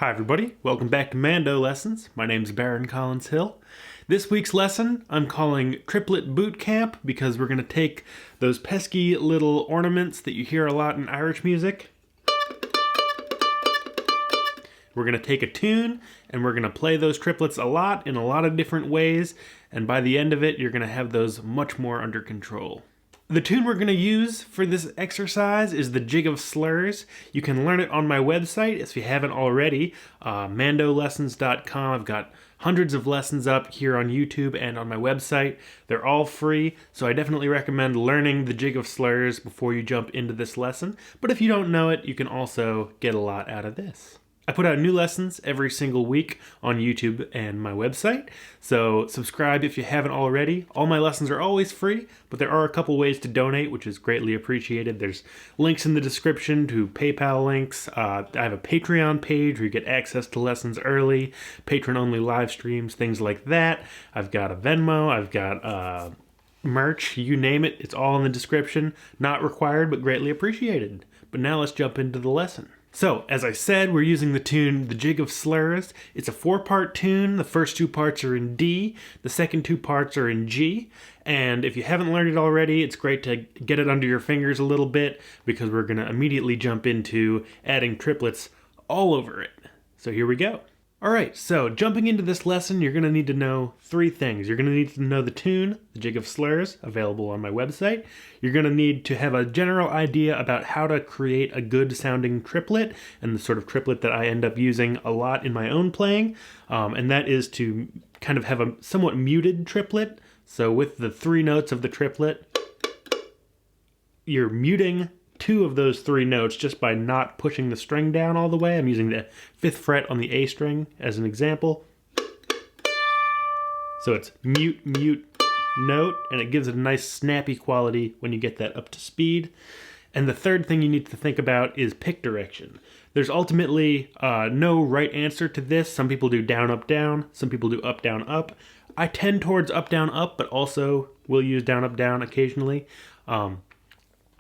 Hi everybody, welcome back to Mando Lessons. My name's Baron Collins Hill. This week's lesson I'm calling Triplet Boot Camp because we're going to take those pesky little ornaments that you hear a lot in Irish music. We're going to take a tune and we're going to play those triplets a lot in a lot of different ways, and by the end of it you're going to have those much more under control. The tune we're going to use for this exercise is the Jig of Slurs. You can learn it on my website if you haven't already, mandolessons.com. I've got hundreds of lessons up here on YouTube and on my website. They're all free, so I definitely recommend learning the Jig of Slurs before you jump into this lesson. But if you don't know it, you can also get a lot out of this. I put out new lessons every single week on YouTube and my website, so subscribe if you haven't already. All my lessons are always free, but there are a couple ways to donate, which is greatly appreciated. There's links in the description to PayPal links. I have a Patreon page where you get access to lessons early, patron-only live streams, things like that. I've got a Venmo, I've got merch, you name it, it's all in the description. Not required, but greatly appreciated. But now let's jump into the lesson. So, as I said, we're using the tune The Jig of Slurs. It's a 4-part tune. The first 2 parts are in D, the second 2 parts are in G, and if you haven't learned it already, it's great to get it under your fingers a little bit because we're going to immediately jump into adding triplets all over it. So here we go. Alright, so jumping into this lesson, you're going to need to know 3 things. You're going to need to know the tune, The Jig of Slurs, available on my website. You're going to need to have a general idea about how to create a good sounding triplet, and the sort of triplet that I end up using a lot in my own playing, and that is to kind of have a somewhat muted triplet. So with the 3 notes of the triplet, you're muting 2 of those 3 notes just by not pushing the string down all the way. I'm using the 5th fret on the A string as an example. So it's mute, mute, note, and it gives it a nice snappy quality when you get that up to speed. And the third thing you need to think about is pick direction. There's ultimately no right answer to this. Some people do down, up, down. Some people do up, down, up. I tend towards up, down, up, but also will use down, up, down occasionally.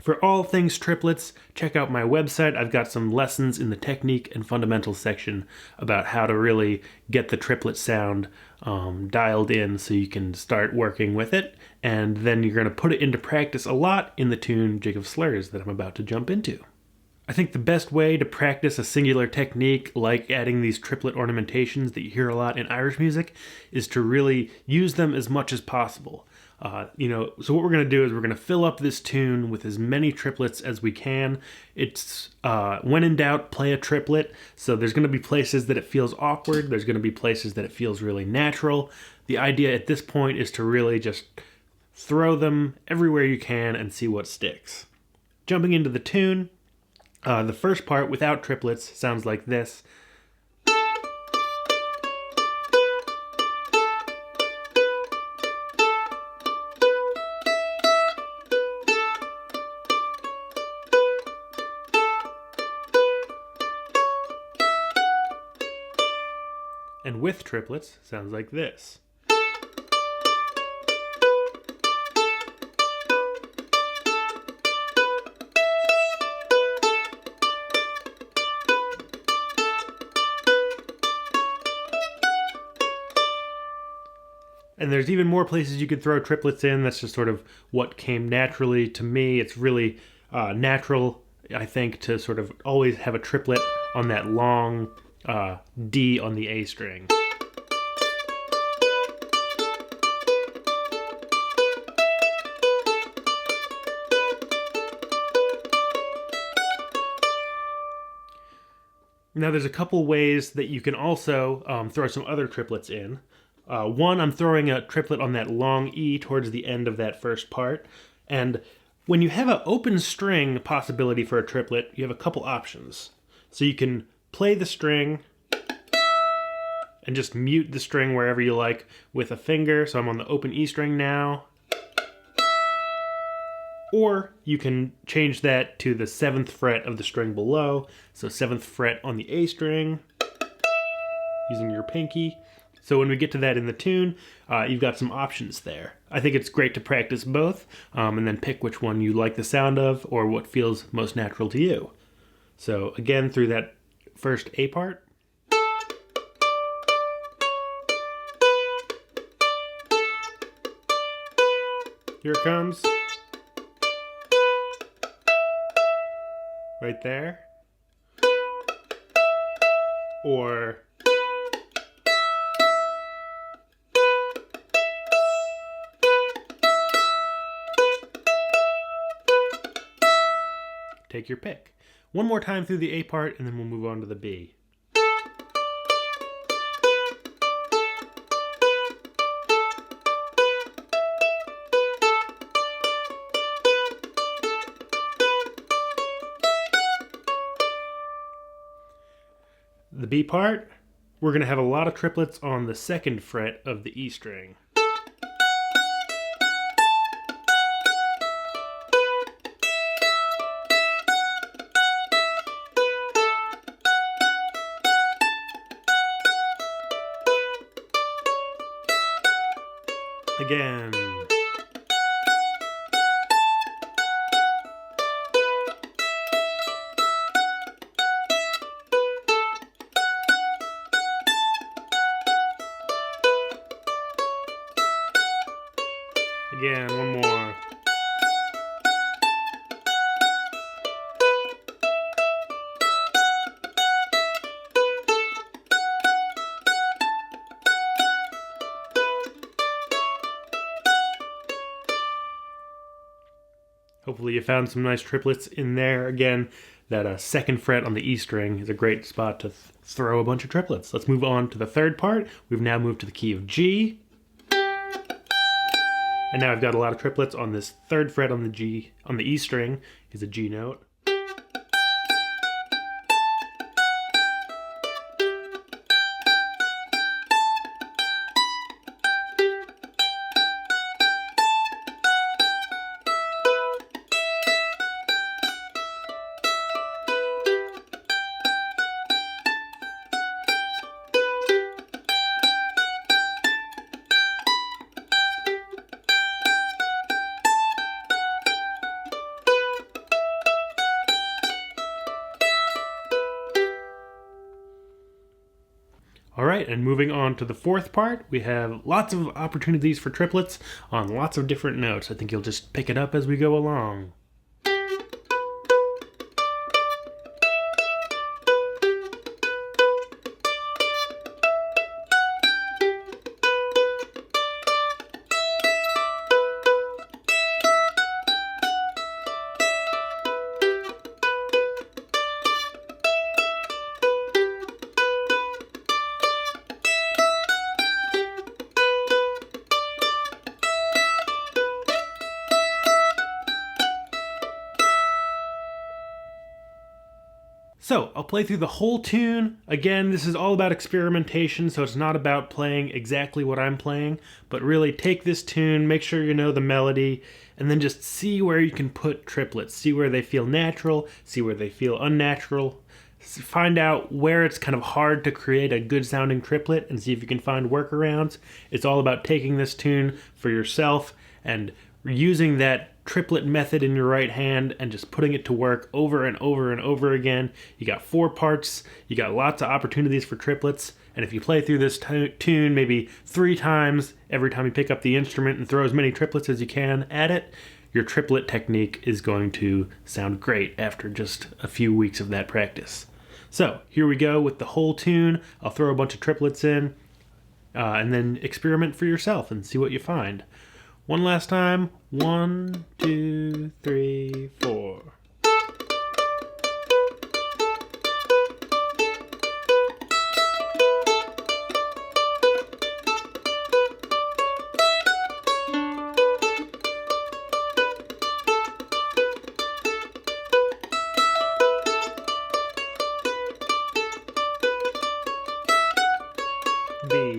For all things triplets, check out my website. I've got some lessons in the technique and fundamentals section about how to really get the triplet sound dialed in so you can start working with it. And then you're going to put it into practice a lot in the tune Jig of Slurs that I'm about to jump into. I think the best way to practice a singular technique like adding these triplet ornamentations that you hear a lot in Irish music is to really use them as much as possible. So what we're going to do is we're going to fill up this tune with as many triplets as we can. It's when in doubt, play a triplet. So there's going to be places that it feels awkward. There's going to be places that it feels really natural. The idea at this point is to really just throw them everywhere you can and see what sticks. Jumping into the tune, the first part without triplets sounds like this. And with triplets, sounds like this. And there's even more places you could throw triplets in. That's just sort of what came naturally to me. It's really natural, I think, to sort of always have a triplet on that long D on the A string. Now there's a couple ways that you can also throw some other triplets in. One, I'm throwing a triplet on that long E towards the end of that first part. And when you have an open string possibility for a triplet, you have a couple options. So you can play the string and just mute the string wherever you like with a finger. So I'm on the open E string now. Or you can change that to the 7th fret of the string below. So 7th fret on the A string, using your pinky. So when we get to that in the tune, you've got some options there. I think it's great to practice both, and then pick which one you like the sound of or what feels most natural to you. So again, through that first A part. Here it comes. Right there. Or take your pick. One more time through the A part, and then we'll move on to the B. The B part, we're going to have a lot of triplets on the second fret of the E string. Again. Again, one more. Hopefully you found some nice triplets in there. Again, that second fret on the E string is a great spot to throw a bunch of triplets. Let's move on to the third part. We've now moved to the key of G. And now I've got a lot of triplets on this third fret on the E string is a G note. Alright, and moving on to the fourth part, we have lots of opportunities for triplets on lots of different notes. I think you'll just pick it up as we go along. So, I'll play through the whole tune. Again, this is all about experimentation, so it's not about playing exactly what I'm playing, but really take this tune, make sure you know the melody, and then just see where you can put triplets. See where they feel natural, see where they feel unnatural. Find out where it's kind of hard to create a good sounding triplet and see if you can find workarounds. It's all about taking this tune for yourself and using that triplet method in your right hand and just putting it to work over and over and over again. You got 4 parts, you got lots of opportunities for triplets, and if you play through this tune maybe 3 times every time you pick up the instrument and throw as many triplets as you can at it, your triplet technique is going to sound great after just a few weeks of that practice. So here we go with the whole tune. I'll throw a bunch of triplets in and then experiment for yourself and see what you find. One last time. 1, 2, 3, 4. B.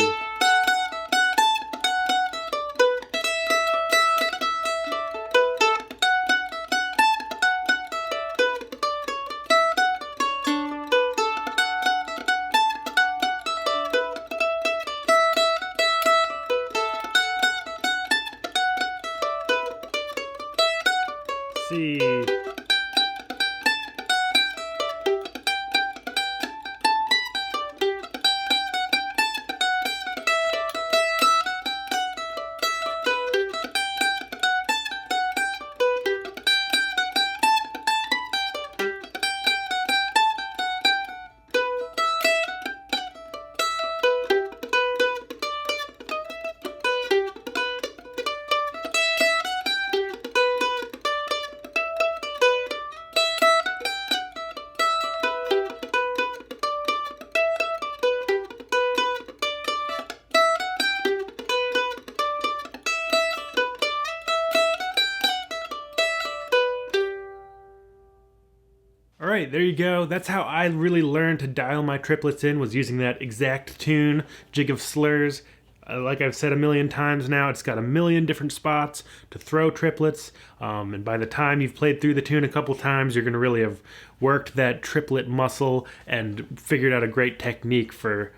right, there you go. That's how I really learned to dial my triplets in, was using that exact tune, Jig of Slurs. Like I've said a million times now, it's got a million different spots to throw triplets, and by the time you've played through the tune a couple times, you're going to really have worked that triplet muscle and figured out a great technique for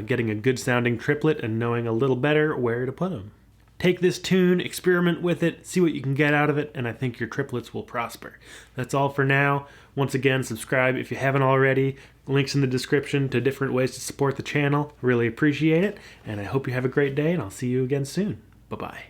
getting a good sounding triplet and knowing a little better where to put them. Take this tune, experiment with it, see what you can get out of it, and I think your triplets will prosper. That's all for now. Once again, subscribe if you haven't already. Links in the description to different ways to support the channel. Really appreciate it, and I hope you have a great day, and I'll see you again soon. Bye-bye.